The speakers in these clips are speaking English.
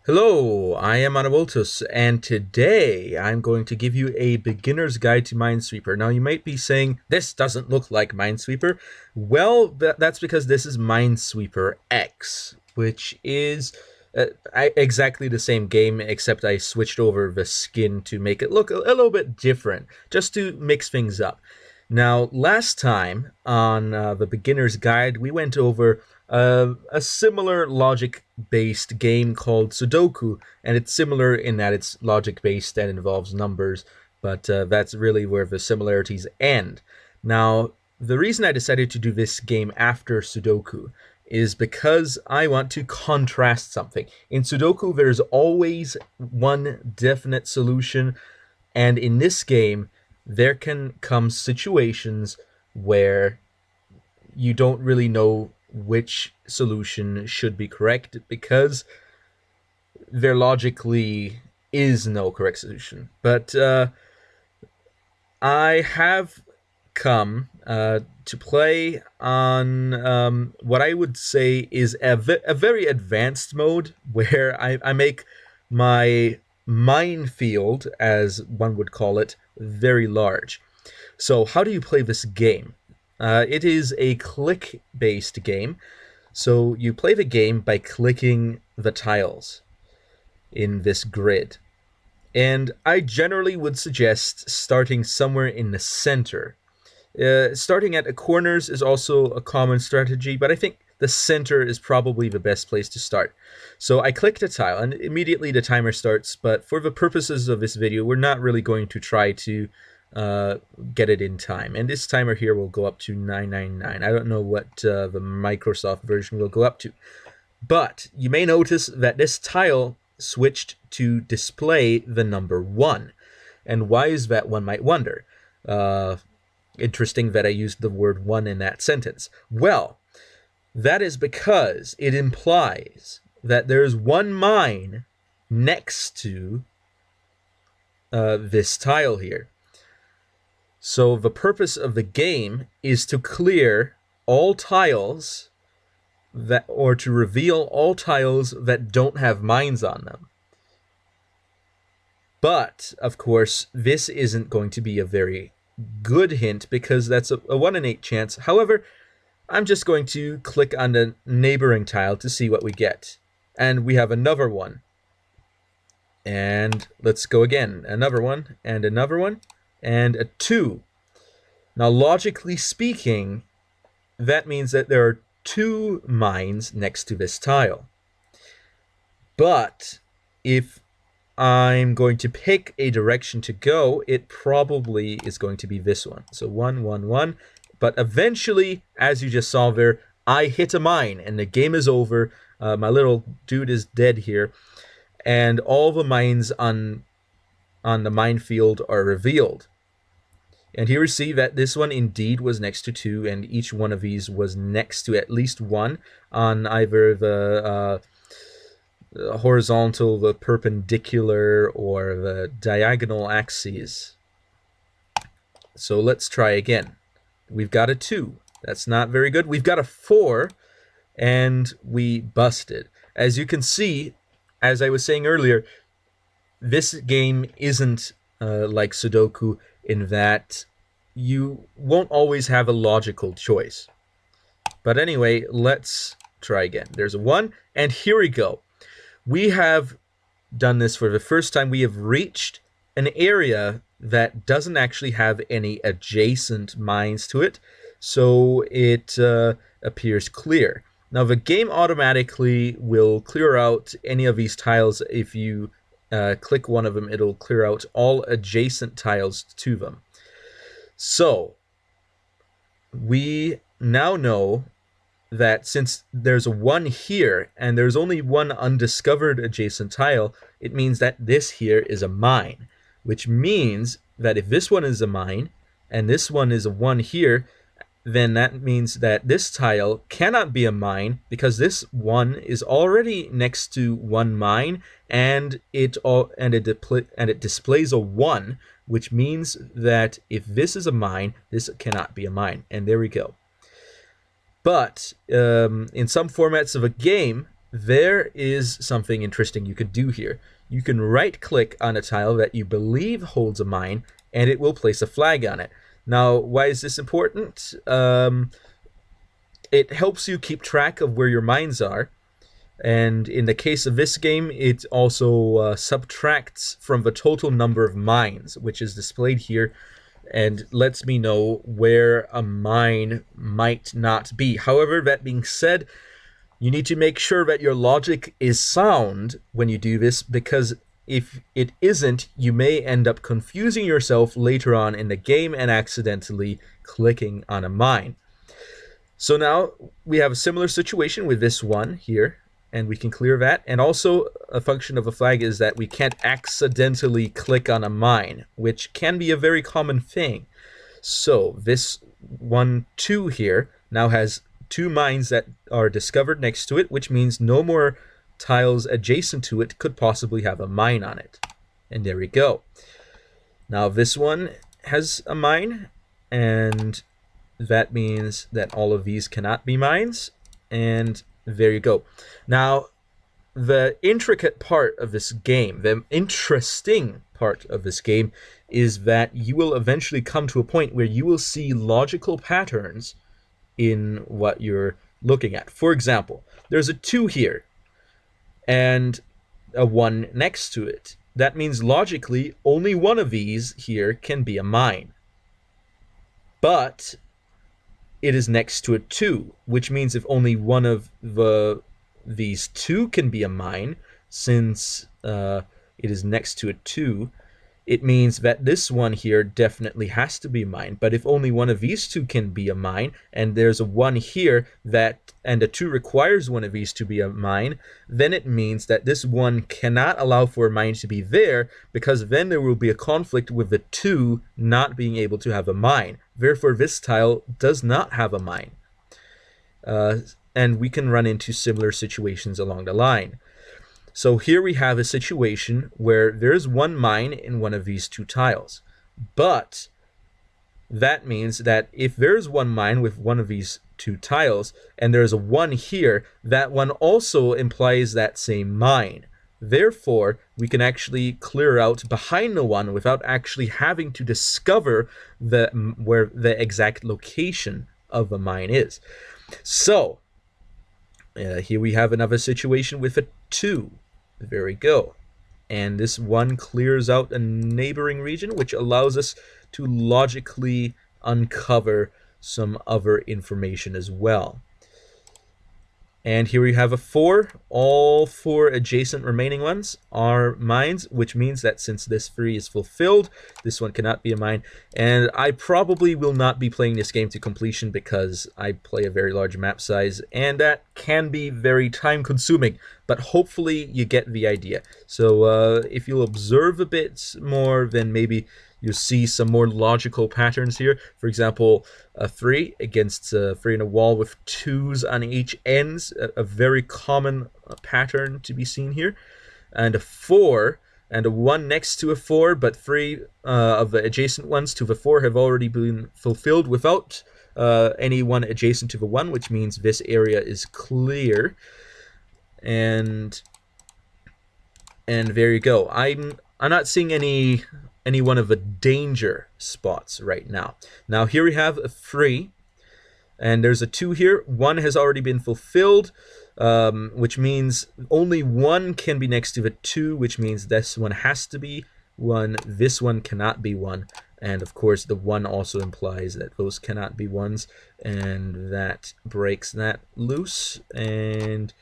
Hello, I am Anaboltus, and today I'm going to give you a beginner's guide to Minesweeper. Now, you might be saying, this doesn't look like Minesweeper. Well, that's because this is Minesweeper X, which is exactly the same game, except I switched over the skin to make it look a little bit different, just to mix things up. Now, last time on the beginner's guide, we went over a similar logic-based game called Sudoku, and it's similar in that it's logic-based and involves numbers, but that's really where the similarities end. Now, the reason I decided to do this game after Sudoku is because I want to contrast something. In Sudoku, there's always one definite solution, and in this game, there can come situations where you don't really know which solution should be correct because there logically is no correct solution. But I have come to play on what I would say is a very advanced mode where I make my minefield, as one would call it, very large. So how do you play this game? It is a click-based game. So you play the game by clicking the tiles in this grid. And I generally would suggest starting somewhere in the center. Starting at the corners is also a common strategy, but I think the center is probably the best place to start. So I clicked a tile, and immediately the timer starts, but for the purposes of this video, we're not really going to try to get it in time. And this timer here will go up to 999. I don't know what the Microsoft version will go up to. But you may notice that this tile switched to display the number 1. And why is that, one might wonder? Interesting that I used the word 1 in that sentence. Well, that is because it implies that there's one mine next to this tile here. So the purpose of the game is to clear all tiles or to reveal all tiles that don't have mines on them. But, of course, this isn't going to be a very good hint because that's a 1 in 8 chance. However, I'm just going to click on the neighboring tile to see what we get. And we have another one. And let's go again. Another one, and another one, and a 2. Now, logically speaking, that means that there are 2 mines next to this tile. But if I'm going to pick a direction to go, it probably is going to be this one. So 1, 1, 1. But eventually, as you just saw there, I hit a mine, and the game is over. My little dude is dead here. And all the mines on the minefield are revealed. And here we see that this one indeed was next to 2, and each one of these was next to at least 1 on either the horizontal, the perpendicular, or the diagonal axes. So let's try again. We've got a 2. That's not very good. We've got a 4, and we busted. As you can see, as I was saying earlier, this game isn't like Sudoku in that you won't always have a logical choice. But anyway, let's try again. There's a 1, and here we go. We have done this for the first time. We have reached an area that doesn't actually have any adjacent mines to it, so it appears clear. Now, the game automatically will clear out any of these tiles. If you click one of them, it'll clear out all adjacent tiles to them. So, we now know that since there's a 1 here, and there's only one undiscovered adjacent tile, it means that this here is a mine. Which means that if this one is a mine, and this one is a 1 here, then that means that this tile cannot be a mine because this 1 is already next to 1 mine, and it displays a 1, which means that if this is a mine, this cannot be a mine. And there we go. But in some formats of a game, there is something interesting you could do here. You can right-click on a tile that you believe holds a mine, and it will place a flag on it. Now, why is this important? It helps you keep track of where your mines are, and in the case of this game, it also subtracts from the total number of mines, which is displayed here, and lets me know where a mine might not be. However, that being said, you need to make sure that your logic is sound when you do this, because if it isn't, you may end up confusing yourself later on in the game and accidentally clicking on a mine. So now we have a similar situation with this one here, and we can clear that. And also a function of a flag is that we can't accidentally click on a mine, which can be a very common thing. So this 1, 2 here now has 2 mines that are discovered next to it, which means no more tiles adjacent to it could possibly have a mine on it. And there we go. Now this one has a mine, and that means that all of these cannot be mines, and there you go. Now, the intricate part of this game, the interesting part of this game, is that you will eventually come to a point where you will see logical patterns in what you're looking at. For example, there's a 2 here and a 1 next to it. That means logically only one of these here can be a mine. But it is next to a 2, which means if only one of these 2 can be a mine, since it is next to a 2, it means that this one here definitely has to be mine. But if only one of these 2 can be a mine, and there's a 1 here and a 2 requires one of these to be a mine, then it means that this 1 cannot allow for a mine to be there, because then there will be a conflict with the 2 not being able to have a mine. Therefore, this tile does not have a mine. And we can run into similar situations along the line. So here we have a situation where there's 1 mine in one of these 2 tiles. But that means that if there's 1 mine with one of these 2 tiles, and there's a 1 here, that 1 also implies that same mine. Therefore, we can actually clear out behind the 1 without actually having to discover where the exact location of a mine is. So, here we have another situation with a 2. There we go. And this 1 clears out a neighboring region, which allows us to logically uncover some other information as well. And here we have a 4. All 4 adjacent remaining ones are mines, which means that since this 3 is fulfilled, this one cannot be a mine. And I probably will not be playing this game to completion because I play a very large map size, and that can be very time consuming, but hopefully you get the idea. So if you'll observe a bit more, then maybe you see some more logical patterns here. For example, a 3 against a 3 in a wall with 2s on each ends, a very common pattern to be seen here. And a 4 and a 1 next to a 4, but 3 of the adjacent ones to the 4 have already been fulfilled without any 1 adjacent to the 1, which means this area is clear. And there you go. I'm not seeing any one of the danger spots right now. Now here we have a 3, and there's a 2 here. 1 has already been fulfilled, which means only 1 can be next to the 2, which means this one has to be 1. This one cannot be 1. And of course, the 1 also implies that those cannot be 1s, and that breaks that loose. And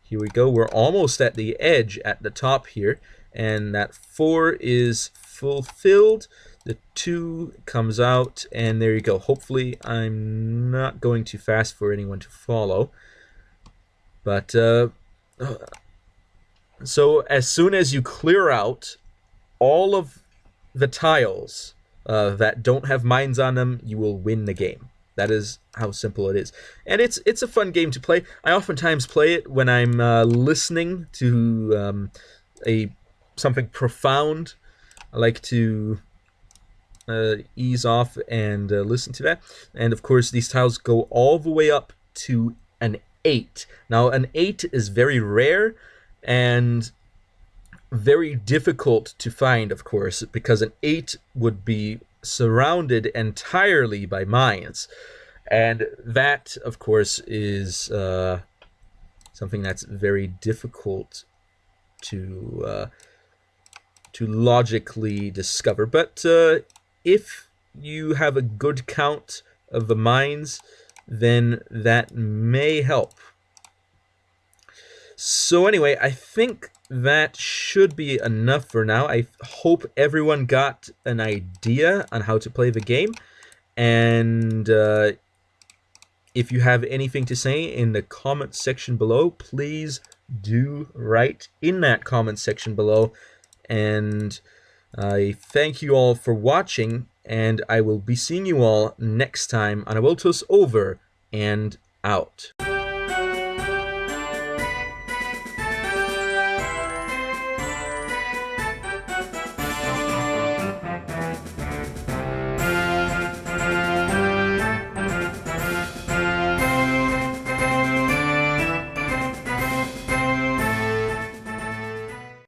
here we go. We're almost at the edge at the top here, and that 4 is fulfilled. The 2 comes out, and there you go. Hopefully I'm not going too fast for anyone to follow. But so as soon as you clear out all of the tiles that don't have mines on them, you will win the game. That is how simple it is. And it's a fun game to play. I oftentimes play it when I'm listening to something profound. I like to ease off and listen to that. And of course, these tiles go all the way up to an 8. Now, an 8 is very rare and very difficult to find, of course, because an 8 would be surrounded entirely by mines. And that, of course, is something that's very difficult to logically discover. But if you have a good count of the mines, then that may help. So anyway, I think that should be enough for now. I hope everyone got an idea on how to play the game. And if you have anything to say in the comment section below, please do write in that comment section below. And I thank you all for watching, and I will be seeing you all next time on Awiltos over and out.